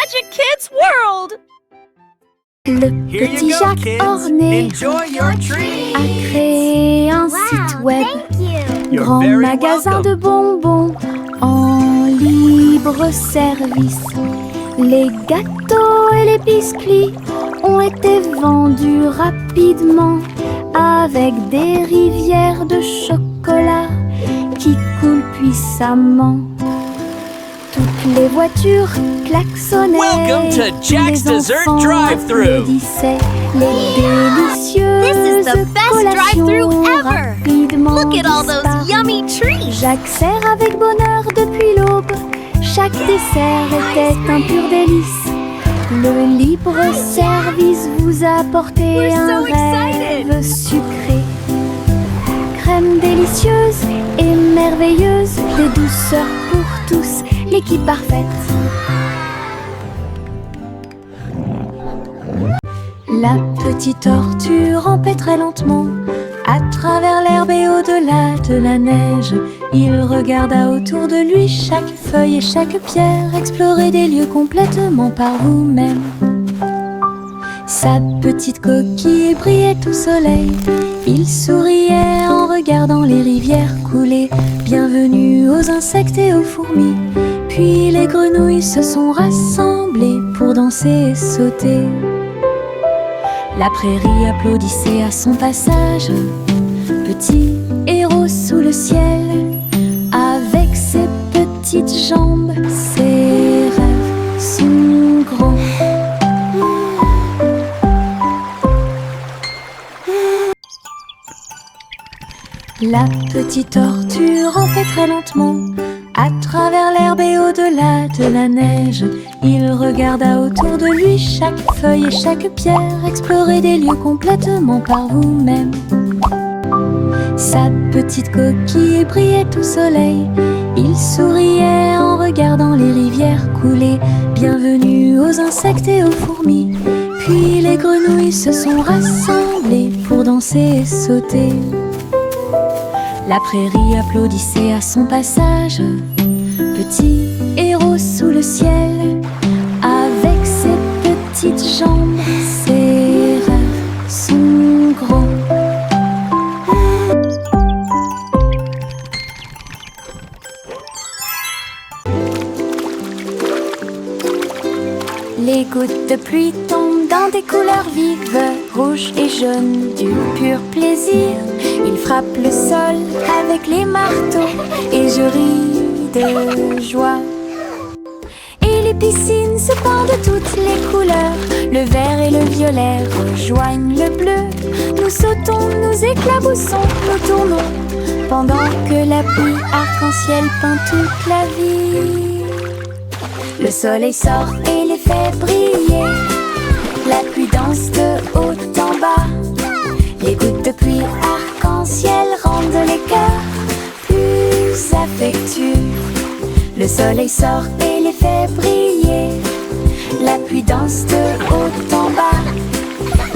Magic Kids World! Le petit Jacques orné a créé un site web, grand magasin de bonbons en libre service. Les gâteaux et les biscuits ont été vendus rapidement avec des rivières de chocolat qui coulent puissamment. Toutes les voitures klaxonnaient, Welcome to Jack's les Dessert enfants Drive-Thru. applaudissaient, les délicieuses This is the best collations drive-thru ever. rapidement Look at all those disparurent. yummy treats! Jacques sert avec bonheur depuis l'aube. Chaque dessert était un pur délice. Le libre service vous a apporté We're un so excited. rêve sucré. Crème délicieuse et merveilleuse, des douceurs pour tous, l'équipe parfaite. La petite tortue rampait très lentement à travers l'herbe et au-delà de la neige. Il regarda autour de lui chaque feuille et chaque pierre, explorer des lieux complètement par vous-même. Sa petite coquille brillait au soleil. Il souriait en regardant les rivières couler. Bienvenue aux insectes et aux fourmis. Puis les grenouilles se sont rassemblées pour danser et sauter. La prairie applaudissait à son passage. Petit héros sous le ciel, avec ses petites jambes, ses rêves sont grands. La petite tortue rampait très lentement à travers l'herbe et au-delà de la neige. Il regarda autour de lui chaque feuille et chaque pierre, explorer des lieux complètement par vous-même. Sa petite coquille brillait au soleil. Il souriait en regardant les rivières couler. Bienvenue aux insectes et aux fourmis. Puis les grenouilles se sont rassemblées pour danser et sauter. La prairie applaudissait à son passage. Petit héros sous le ciel, avec ses petites jambes, ses rêves sont grands. Les gouttes de pluie tombent dans des couleurs vives, rouges et jaunes, du pur plaisir. Il frappe le sol avec les marteaux et je ris de joie. Et les piscines se pendent de toutes les couleurs. Le vert et le violet rejoignent le bleu. Nous sautons, nous éclaboussons, nous tournons, pendant que la pluie arc-en-ciel peint toute la vie. Le soleil sort et les fait briller. La pluie danse de haut en bas. Les gouttes de pluie arc-en-ciel rendent les cœurs plus affectueux. Le soleil sort et les fait briller. La pluie danse de haut en bas.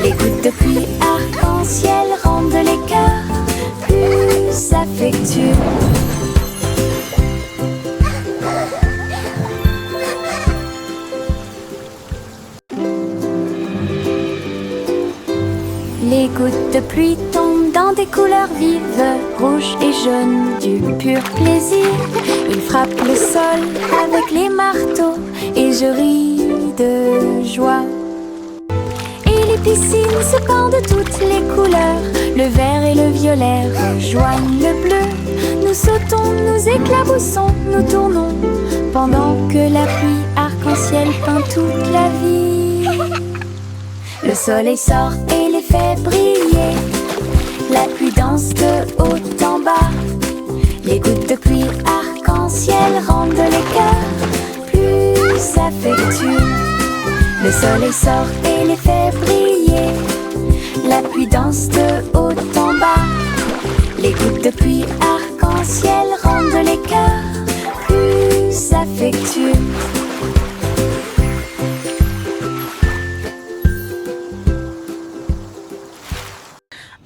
Les gouttes de pluie arc-en-ciel rendent les cœurs plus affectueux. Les gouttes de pluie tombent dans des couleurs vives, rouges et jaunes, du pur plaisir. Ils frappent le sol avec les marteaux et je ris de joie. Et les piscines se pendent de toutes les couleurs. Le vert et le violet rejoignent le bleu. Nous sautons, nous éclaboussons, nous tournons, pendant que la pluie arc-en-ciel peint toute la vie. Le soleil sort et les fait briller. La pluie danse de haut en bas. Les gouttes de pluie arc-en-ciel rendent les cœurs plus affectueux. Le soleil sort et les fait briller. La pluie danse de haut en bas. Les gouttes de pluie arc-en-ciel rendent les cœurs plus affectueux.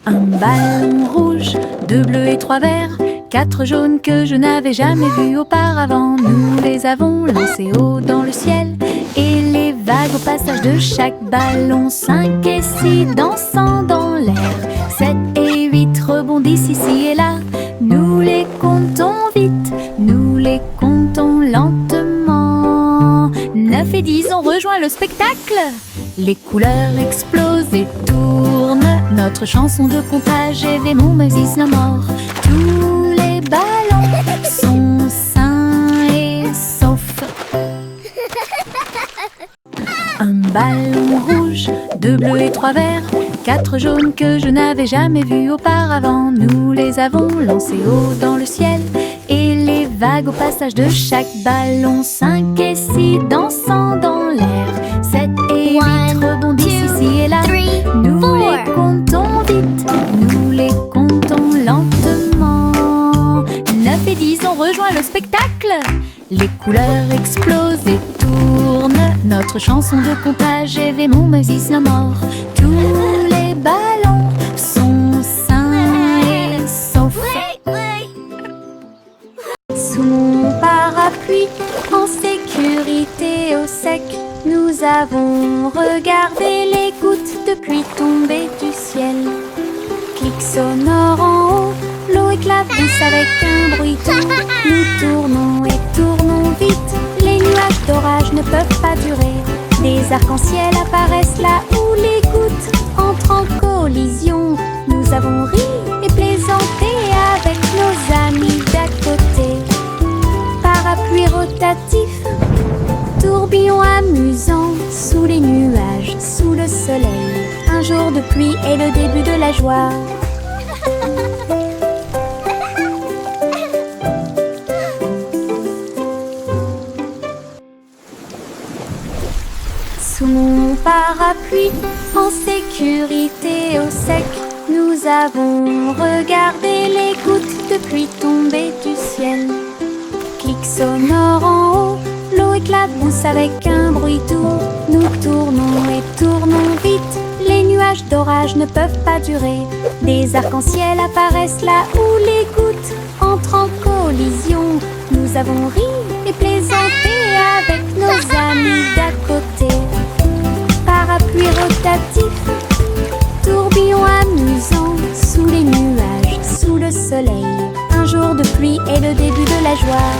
Un ballon rouge, 2 bleus et 3 verts, 4 jaunes que je n'avais jamais vus auparavant. Nous les avons lancés haut dans le ciel et les passage de chaque ballon. 5 et 6 dansant dans l'air. 7 et 8 rebondissent ici et là. Nous les comptons vite, nous les comptons lentement. 9 et 10 ont rejoint le spectacle. Les couleurs explosent et tournent. Notre chanson de comptage est des mots is no more. Tous les ballons sont sains et saufs. Un ballon rouge, 2 bleus et 3 verts, 4 jaunes que je n'avais jamais vus auparavant. Nous les avons lancés haut dans le ciel et les vagues au passage de chaque ballon. 5 et 6 dansant dans l'air. 7 et 8 rebondissent ici et là. Nous les comptons vite, nous les comptons lentement. 9 et 10 ont rejoint le spectacle. Les couleurs explosent et tournent. Notre chanson de comptage est des mots is no more. Tous les ballons sont sains et saufs. Sous mon parapluie, en sécurité au sec, nous avons regardé les gouttes de pluie tomber du ciel. Clic sonore en haut, l'eau éclabousse avec un bruit doux. Nous tournons et tournons vite, les nuages d'orage ne peuvent pas durer. Des arcs-en-ciel apparaissent là où les gouttes entrent en collision. Nous avons ri et plaisanté avec nos amis d'à côté. Parapluie rotatif, tourbillon amusant, sous les nuages, sous le soleil. Un jour de pluie est le début de la joie. Sous mon parapluie, en sécurité au sec, nous avons regardé les gouttes de pluie tomber du ciel. Clic sonore en haut, l'eau éclabousse avec un bruit doux. Nous tournons et tournons vite, les nuages d'orage ne peuvent pas durer. Des arcs-en-ciel apparaissent là où les gouttes entrent en collision. Nous avons ri et plaisanté avec nos amis d'à côté. Parapluie rotatif, tourbillon amusant, sous les nuages, sous le soleil. Un jour de pluie est le début de la joie.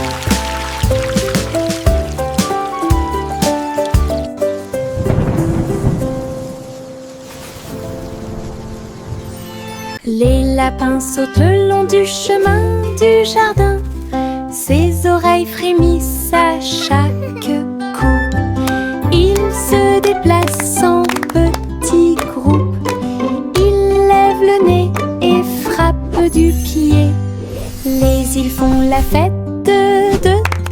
Les lapins sautent le long du chemin du jardin. Ses oreilles frémissent à chaque coup. Ils se déplacent en petits groupes. Ils lèvent le nez et frappent du pied. Les îles font la fête de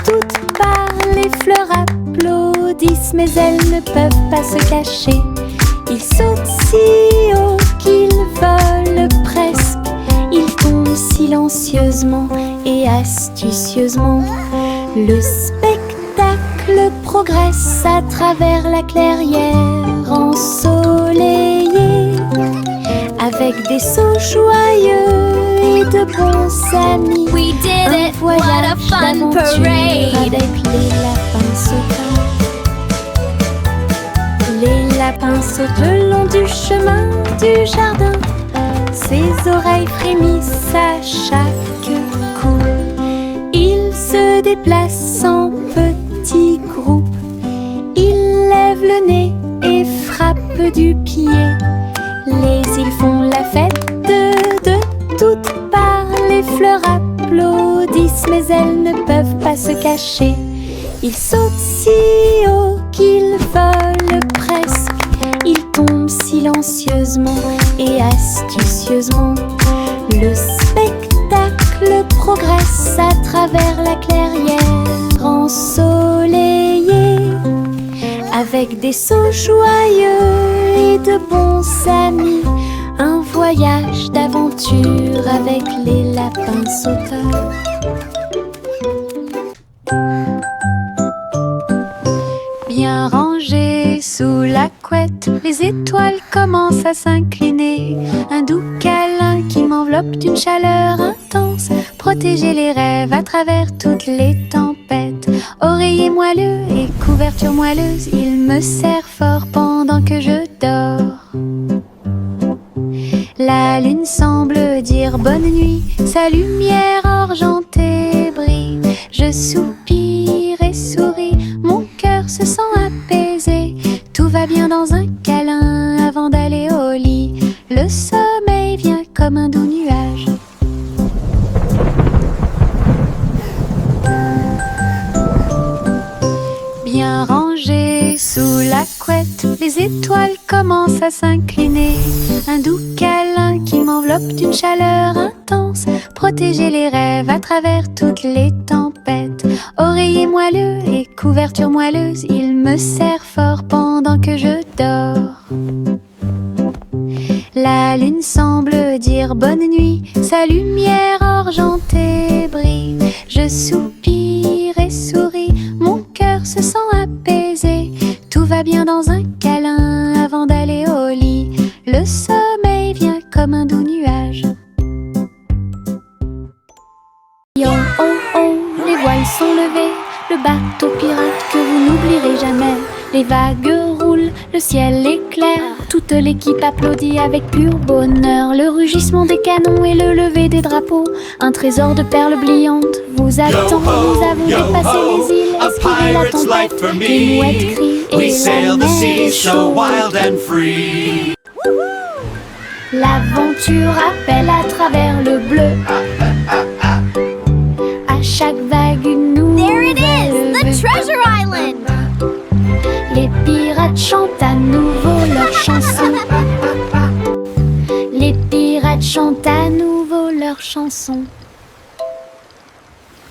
toutes parts. Les fleurs applaudissent, mais elles ne peuvent pas se cacher. Ils sautent si haut qu'ils volent presque. Ils tombent silencieusement et astucieusement. Le spectacle progresse à travers la clairière ensoleillée. Avec des sauts joyeux et de bons amis. We did it! What a fun parade! Avec les lapins sautants. Les lapins sautent le long du chemin du jardin. Ses oreilles frémissent à chaque coup. Ils se déplacent en petits groupes. Ils lèvent le nez et frappent du pied. Les îles font la fête de toutes parts. Les fleurs applaudissent, mais elles ne peuvent pas se cacher. Ils sautent si haut qu'ils volent presque. Ils tombent silencieusement et astucieusement. Le spectacle progresse à travers la clairière ensoleillée. Avec des sauts joyeux et de bons amis. Un voyage d'aventure avec les lapins sauteurs. Bien rangés sous la couette, les étoiles commencent à s'incliner. Un doux câlin qui m'enveloppe d'une chaleur intense. Protéger les rêves à travers toutes les tempêtes. Oreiller moelleux et couverture moelleuse, il me serre fort pendant que je dors. La lune semble dire bonne nuit, sa lumière argentée brille. Je soupire et souris, mon cœur se sent apaisé. Tout va bien dans un câlin avant d'aller au lit. Le sommeil vient comme un doux nuage. Bien rangé sous la couette, les étoiles commencent à s'incliner. Un doux câlin qui m'enveloppe d'une chaleur intense. Protéger les rêves à travers toutes les tempêtes. Oreiller moelleux et couverture moelleuse, il me serre fort pendant que je dors. La lune semble dire bonne nuit, sa lumière argentée brille. Je soupire et souris, mon cœur se sent apaisé. Tout va bien dans un câlin avant d'aller au lit. Le sommeil vient comme un doux nuage. Yo, oh, oh, les voiles sont levées, le bateau pirate que vous n'oublierez jamais. Les vagues roulent, le ciel est clair, toute l'équipe applaudit avec pur bonheur. Le rugissement des canons et le lever des drapeaux, un trésor de perles brillantes vous attend. Nous avons dépassé les îles, esquivé la tempête, les mouettes crient et la mer est chaude. L'aventure appelle à travers le bleu. À chaque vague une nouvelle The Treasure Island! Les pirates chantent à nouveau leur chanson. Les pirates chantent à nouveau leur chanson.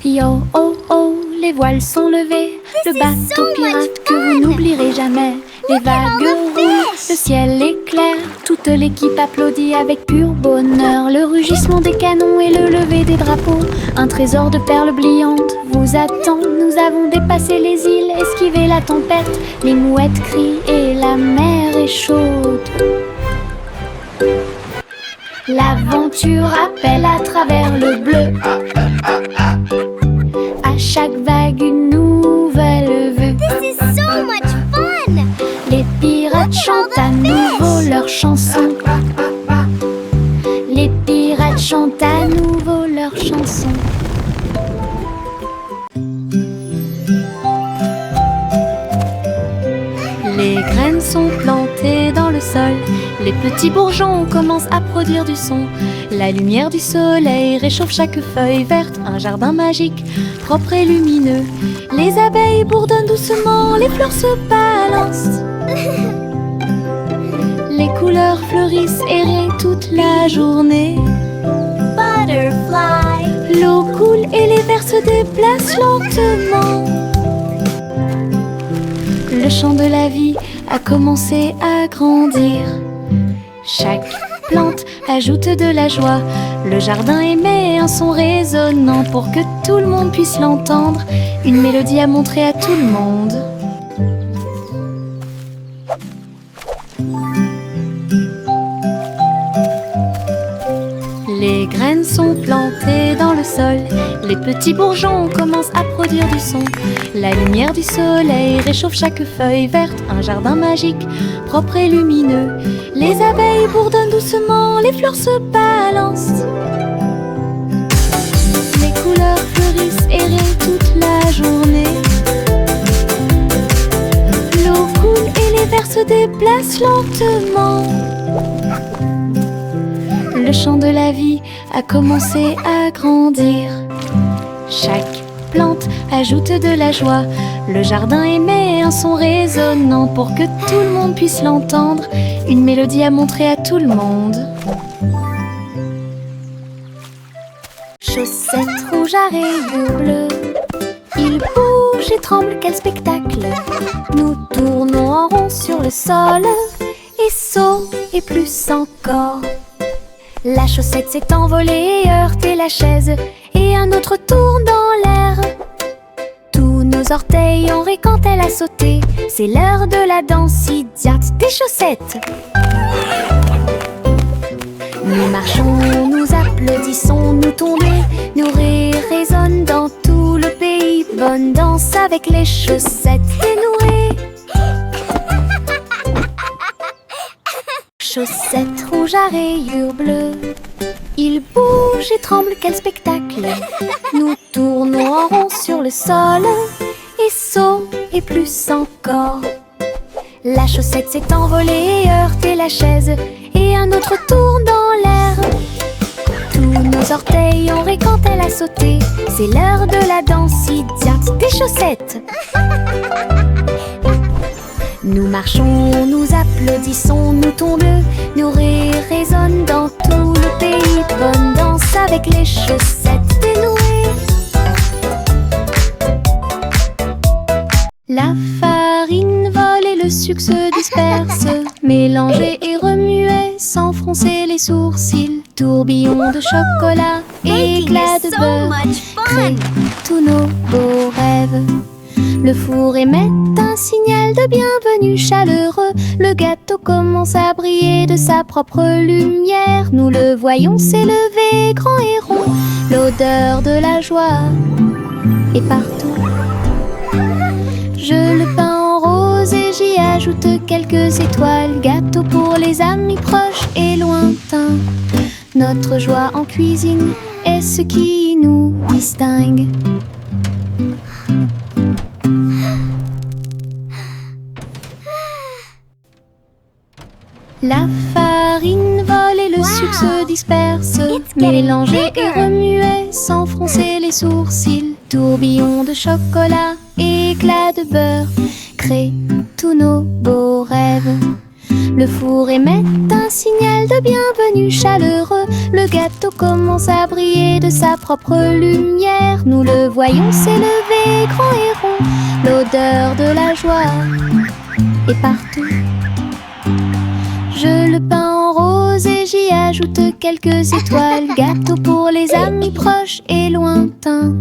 Yo, oh, oh, les voiles sont levées, le bateau pirate que vous n'oublierez jamais. Les vagues roulent, le ciel est clair, toute l'équipe applaudit avec pur bonheur. Le rugissement des canons et le lever des drapeaux, un trésor de perles brillantes vous attend. Nous avons dépassé les îles, esquivé la tempête, les mouettes crient et la mer est chaude. L'aventure appelle à travers le bleu. À chaque vague une nouvelle vue. This is so much fun! Les pirates chantent à nouveau leur chanson. Les pirates chantent à nouveau leur chanson. Les graines sont plantées dans le sol. Les petits bourgeons commencent à produire du son. La lumière du soleil réchauffe chaque feuille verte. Un jardin magique, propre et lumineux. Les abeilles bourdonnent doucement, les fleurs se balancent. Les couleurs fleurissent et rient toute la journée. Butterfly! L'eau coule et les vers se déplacent lentement. Le chant de la vie a commencé à grandir. Chaque plante ajoute de la joie. Le jardin émet un son résonnant pour que tout le monde puisse l'entendre. Une mélodie à montrer à tout le monde. Les graines sont plantées dans le sol. Les petits bourgeons commencent à produire du son. La lumière du soleil réchauffe chaque feuille verte. Un jardin magique, propre et lumineux. Les abeilles bourdonnent doucement, les fleurs se balancent. Les couleurs fleurissent et rient toute la journée. L'eau coule et les vers se déplacent lentement. Le chant de la vie a commencé à grandir. Chaque plante ajoute de la joie. Le jardin émet un son résonnant pour que tout le monde puisse l'entendre. Une mélodie à montrer à tout le monde. Chaussettes rouges à rayures bleues, il bouge et tremble, quel spectacle! Nous tournons en rond sur le sol, et saut et plus encore. La chaussette s'est envolée et heurté la chaise, et un autre tourne dans l'air. Tous nos orteils ont ri quand elle a sauté. C'est l'heure de la danse idiote des chaussettes. Nous marchons, nous applaudissons, nous tombons, nos rires résonnent dans tout le pays. bonne danse avec les chaussettes dénouées. Chaussettes rouges à rayures bleues, il bouge et tremble, quel spectacle! Nous tournons en rond sur le sol, et saut et plus encore. La chaussette s'est envolée et heurté la chaise, et un autre tourne dans l'air. Tous nos orteils ont ri quand elle a sauté, c'est l'heure de la danse idiote des chaussettes. Nous marchons, nous applaudissons, nous tombons, nos rires résonnent dans tout le pays. Bonne danse avec les chaussettes dénouées. La farine vole et le sucre se disperse, mélangé et remué sans froncer les sourcils. Tourbillon de chocolat, éclat de beurre, créent tous nos beaux rêves. Le four émet un signal de bienvenue chaleureux. Le gâteau commence à briller de sa propre lumière. Nous le voyons s'élever grand et rond. L'odeur de la joie est partout. Je le peins en rose et j'y ajoute quelques étoiles. Gâteau pour les amis proches et lointains. Notre joie en cuisine est ce qui nous distingue. La farine vole et le sucre se disperse, mélangé et remué sans froncer les sourcils. Tourbillon de chocolat, éclat de beurre, créent tous nos beaux rêves. Le four émet un signal de bienvenue chaleureux. Le gâteau commence à briller de sa propre lumière. Nous le voyons s'élever grand et rond. L'odeur de la joie est partout. Je le peins en rose et j'y ajoute quelques étoiles. Gâteau pour les amis proches et lointains.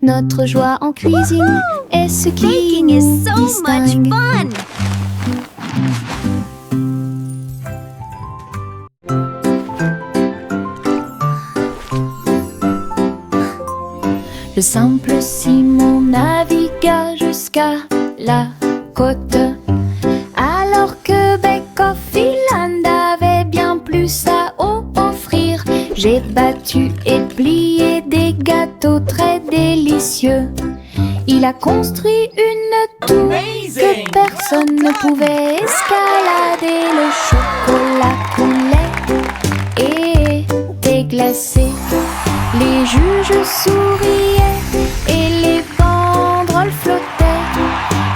Notre joie en cuisine est ce qui nous distingue. Le simple Simon navigua jusqu'à la côte, alors que Beck-Off Island avait bien plus à offrir. J'ai battu et plié des gâteaux très délicieux. Il a construit une tour que personne ne pouvait escalader. Le chocolat coulait et était glacé. Les juges souriaient et les banderoles flottaient.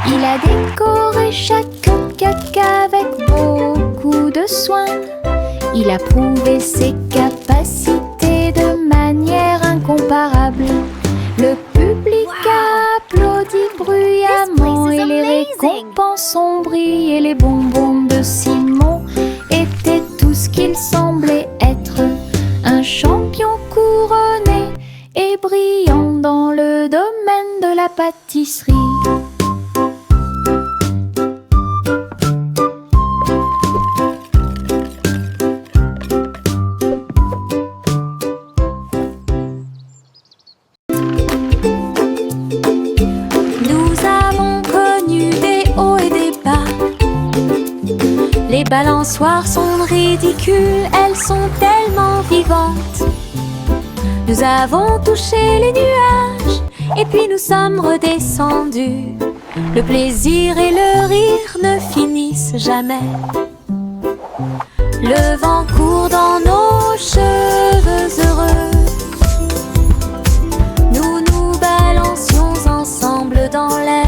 Il a décoré chaque cupcake avec beaucoup de soin. Il a prouvé ses capacités de manière incomparable. Le public a applaudi bruyamment et les récompenses ont brillé. Les bonbons de Simon étaient tout ce qu'il semblait être. Un champion couronné et brillant dans le domaine de la pâtisserie. Nous avons connu des hauts et des bas. Les balançoires sont ridicules, elles sont tellement vivantes. Nous avons touché les nuages et puis nous sommes redescendus. Le plaisir et le rire ne finissent jamais. Le vent court dans nos cheveux heureux. Nous nous balancions ensemble dans l'air.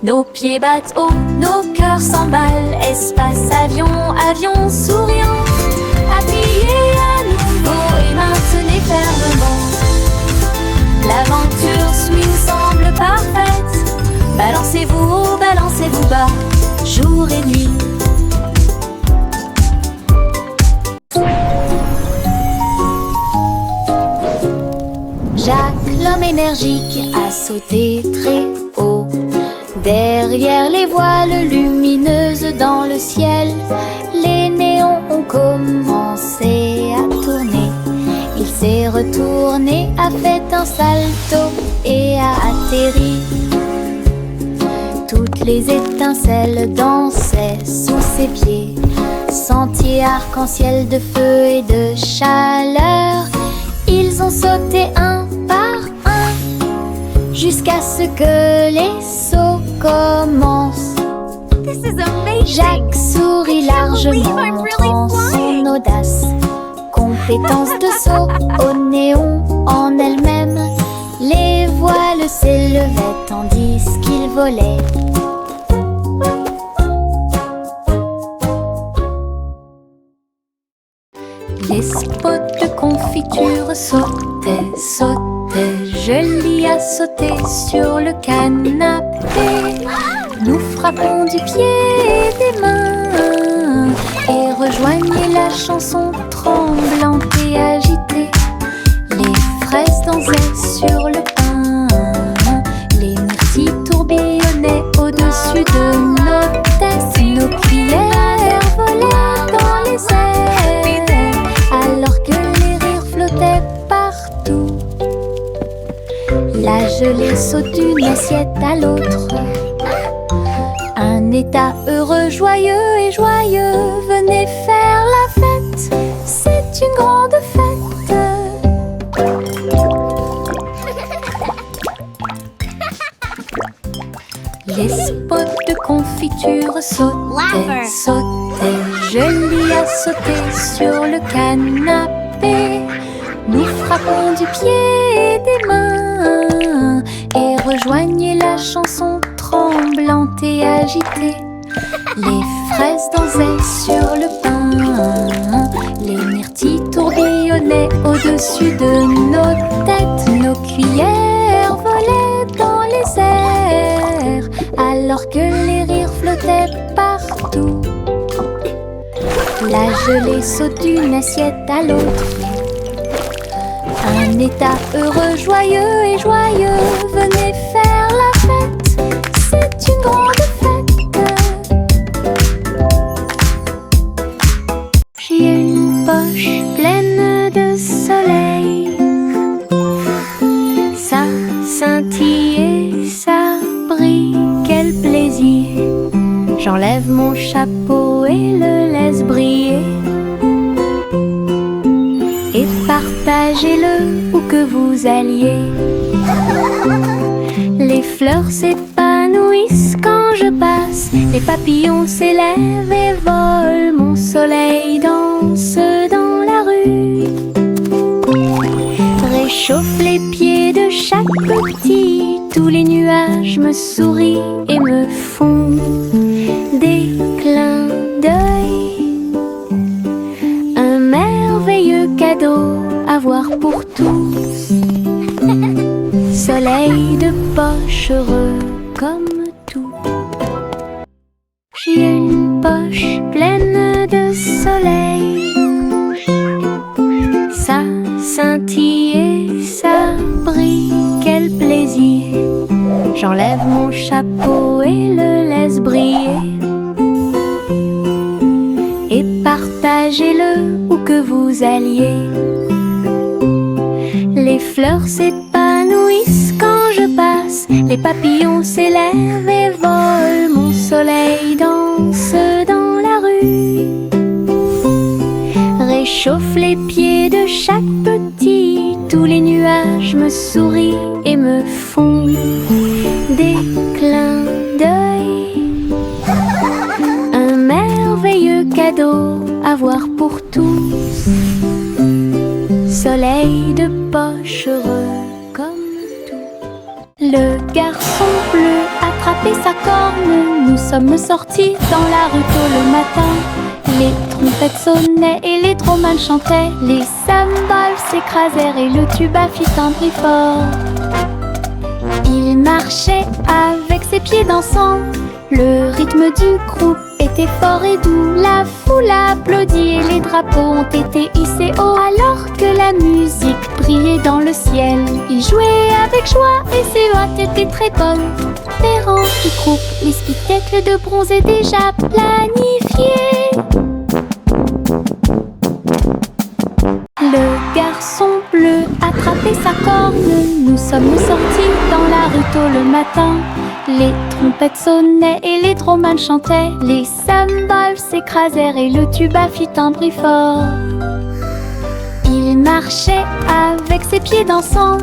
Nos pieds battent haut, nos cœurs s'emballent. Espace, avion, avion souriant. Appuyez à nouveau et maintenez fermement. L'aventure swing semble parfaite. Balancez-vous haut, balancez-vous bas, jour et nuit. Jacques, l'homme énergique, a sauté très haut. Derrière les voiles lumineuses dans le ciel, les néons ont commencé à tourner. Il s'est retourné, a fait un salto et a atterri. Toutes les étincelles dansaient sous ses pieds. Sentier arc-en-ciel de feu et de chaleur. Ils ont sauté un par un jusqu'à ce que les sauts commencent. This is amazing. Jacques sourit largement, montrant son audace. Compétence de saut au néon en elle-même. Les voiles s'élevaient tandis qu'il volait. Les spots de confiture sautaient, sautaient. Je l'y a sauté sur le canapé. Nous frappons du pied et des mains et rejoignez la chanson tremblante et agitée. Les fraises dansaient sur le pain. Les myrtilles tourbillonnaient au-dessus de nos têtes. Nos cuillères volaient dans les airs alors que les rires flottaient partout. La gelée saute d'une assiette à l'autre. Un état heureux, joyeux et joyeux. Venez faire la fête, c'est une grande fête. Les spots de confiture sautaient, sautaient. Je l'y a sauté sur le canapé. Nous frappons du pied et des mains et rejoignez la chanson tremblante et agitée. Les fraises dansaient sur le pain. Les myrtilles tourbillonnaient au-dessus de nos têtes. Nos cuillères volaient dans les airs alors que les rires flottaient partout. La gelée saute d'une assiette à l'autre. Un état heureux, joyeux et joyeux. Venez faire la fête, c'est une grande fête. J'ai une poche pleine de soleil. Ça scintille et ça brille, quel plaisir. J'enlève mon chapeau et le laisse briller. Et partagez-le où que vous alliez. Les fleurs s'épanouissent quand je passe. Les papillons s'élèvent et volent. Mon soleil danse dans la rue. Réchauffe les pieds de chaque petit. Tous les nuages me sourient et me font des clins d'œil. Un merveilleux cadeau à voir pour tous. Soleil de poche heureux comme tout. J'ai une poche pleine de soleil. Ça scintille et ça brille, quel plaisir. J'enlève mon chapeau et le laisse briller. Et partagez-le où que vous alliez. Les fleurs s'épanouissent quand je passe. Les papillons s'élèvent et volent. Mon soleil danse dans la rue. Réchauffe les pieds de chaque petit. Tous les nuages me sourient et me font des clins d'œil. Un merveilleux cadeau à voir pour tous. Soleil de poche heureux comme tout. Le garçon bleu attrapait sa corne. Nous sommes sortis dans la rue tôt le matin. Les trompettes sonnaient et les trommanes chantaient. Les cymbales s'écrasèrent et le tuba fit un bruit fort. Il marchait avec ses pieds dansants. Le rythme du groupe était fort et doux. La foule applaudit et les drapeaux ont été hissés haut. Alors que la musique brillait dans le ciel, il jouait avec joie et ses hôtes étaient très bonnes. Les rangs du groupe, les spectacles de bronze est déjà planifiés. Le garçon bleu et sa corne. Nous sommes sortis dans la rue tôt le matin. Les trompettes sonnaient et les dromans chantaient. Les cymbales s'écrasèrent et le tuba fit un bruit fort. Il marchait avec ses pieds dansants.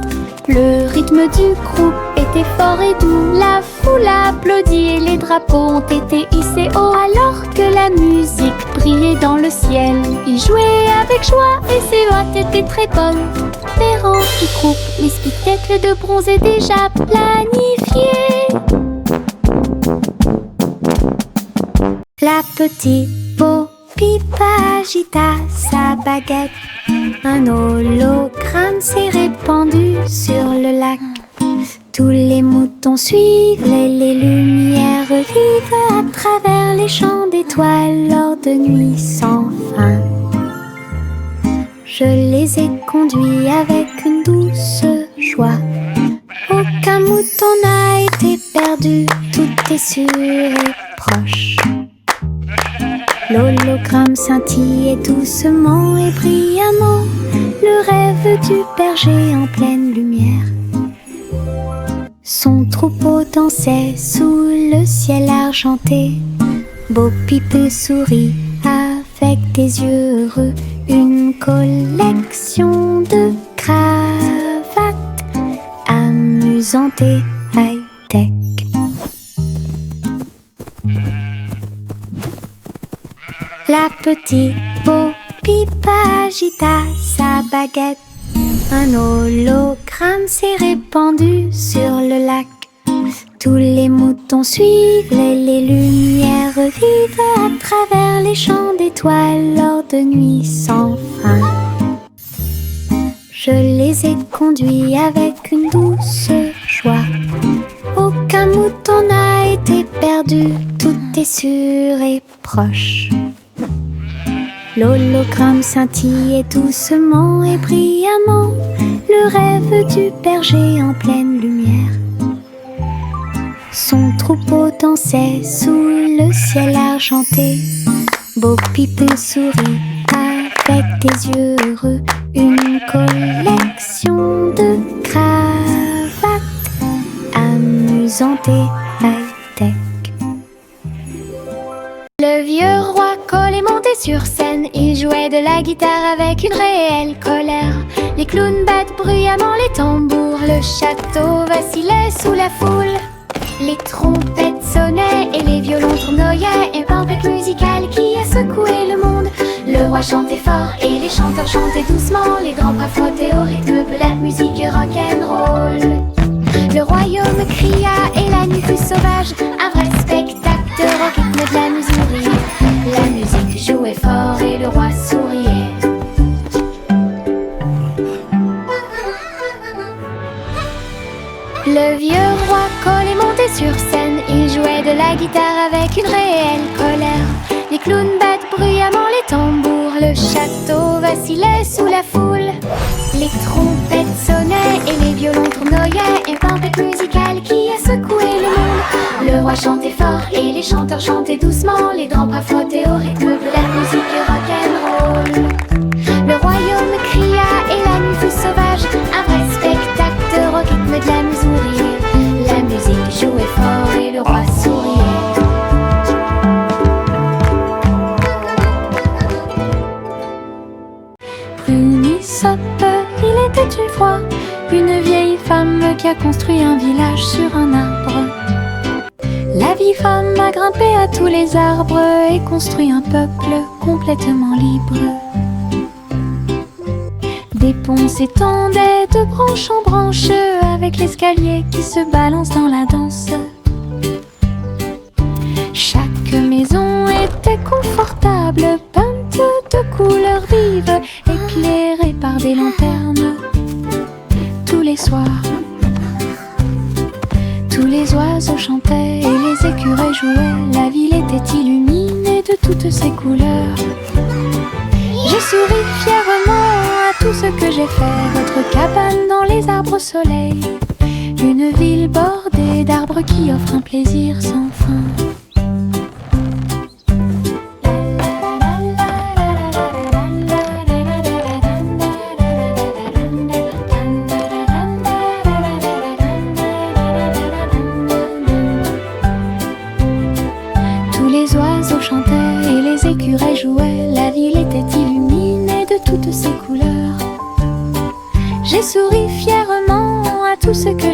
Le rythme du groupe était fort et doux. La foule applaudit et les drapeaux ont été hissés haut. Alors que la musique brillait dans le ciel, il jouait avec joie et ses voix étaient très bonnes. Les rangs du groupe, les spectacles de bronze étaient déjà planifiés. La petite Bo Peep agita sa baguette. Un hologramme s'est répandu sur le lac. Tous les moutons suivaient les lumières vives à travers les champs d'étoiles lors de nuits sans fin. Je les ai conduits avec une douce joie. Aucun mouton n'a été perdu, tout est sûr et proche. L'hologramme scintillait doucement et brillamment, le rêve du berger en pleine lumière. Son troupeau dansait sous le ciel argenté. Bo Peep sourit avec des yeux heureux. Une collection de cravates amusantes et high-tech. La petite Bo Peep agita sa baguette. Un hologramme s'est répandu sur le lac. Tous les moutons suivaient les lumières vives à travers les champs d'étoiles lors de nuits sans fin. Je les ai conduits avec une douce joie. Aucun mouton n'a été perdu, tout est sûr et proche. L'hologramme scintillait doucement et brillamment, le rêve du berger en pleine lumière. Son troupeau dansait sous le ciel argenté. Bo Peep sourit avec des yeux heureux. Une collection de cravates amusantes et high-tech. Le vieux roi Cole est monté sur scène. Il jouait de la guitare avec une réelle colère. Les clowns battent bruyamment les tambours. Le château vacillait sous la foule. Les trompettes sonnaient et les violons tournoyaient. Un tempête musicale qui a secoué le monde. Le roi chantait fort et les chanteurs chantaient doucement. Les grands bras frottaient au rythme de la musique rock'n'roll. Le royaume cria et la nuit fut sauvage. Un vrai spectacle de rock, rythme de la musique. La musique jouait fort et le roi souriait. Le vieux roi Cole est monté sur scène. Il jouait de la guitare avec une réelle colère. Les clowns battent bruyamment les tambours. Le château vacillait sous la foule. Les trompettes sonnaient et les violons tournoyaient. Une tempête musicale qui a secoué le monde. Le roi chantait fort et les chanteurs chantaient doucement. Les grands bras frottaient au rythme de la musique rock'n'roll. Le royaume cria et la nuit fut sauvage. Un vrai spectacle de rock, rythme de la musique. La musique jouait fort et le roi souriait. Brunissop, il était une fois une vieille femme qui a construit un village sur un arbre. La vieille femme a grimpé à tous les arbres et construit un peuple complètement libre. Des ponts s'étendaient de branche en branche avec l'escalier qui se balance dans la danse. Chaque maison était confortable, peinte de couleurs vives, éclairée par des lanternes. Tous les soirs, tous les oiseaux chantaient et les écureuils jouaient. La ville était illuminée de toutes ses couleurs. J'ai souri fièrement à tout ce que j'ai fait. Votre cabane dans les arbres au soleil. Une ville bordée d'arbres qui offre un plaisir sans fin.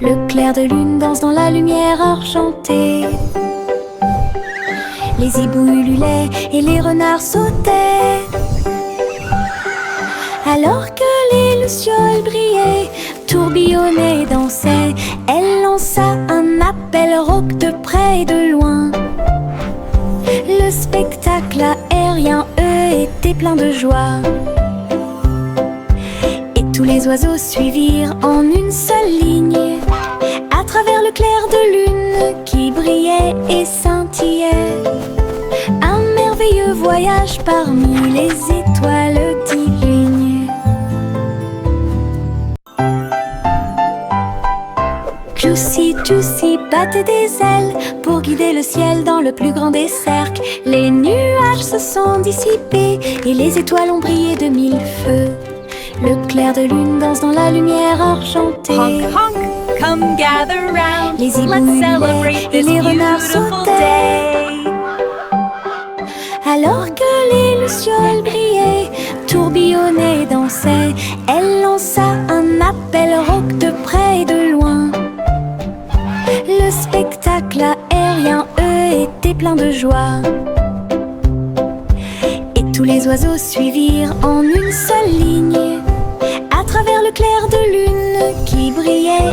Le clair de lune danse dans la lumière argentée. Les hiboux ululaient et les renards sautaient. Alors que les lucioles brillaient, tourbillonnaient et dansaient, elle lança un appel rauque de près et de loin. Le spectacle aérien, eux, était plein de joie. Et tous les oiseaux suivirent en une seule ligne, à travers le clair de lune qui brillait et scintillait. Un merveilleux voyage parmi les étoiles divines. Juicy, Juicy battait des ailes pour guider le ciel dans le plus grand des cercles. Les nuages se sont dissipés et les étoiles ont brillé de mille feux. Le clair de lune danse dans la lumière argentée. Honk, honk, come gather round. Les hiboux Let's ululaient celebrate et this les renards beautiful sautaient. day. Alors que les lucioles brillaient, tourbillonnaient et dansaient, elle lança un appel rauque de près et de loin. Le spectacle aérien, eux, était plein de joie. Et tous les oiseaux suivirent en une seule ligne, à travers le clair de lune qui brillait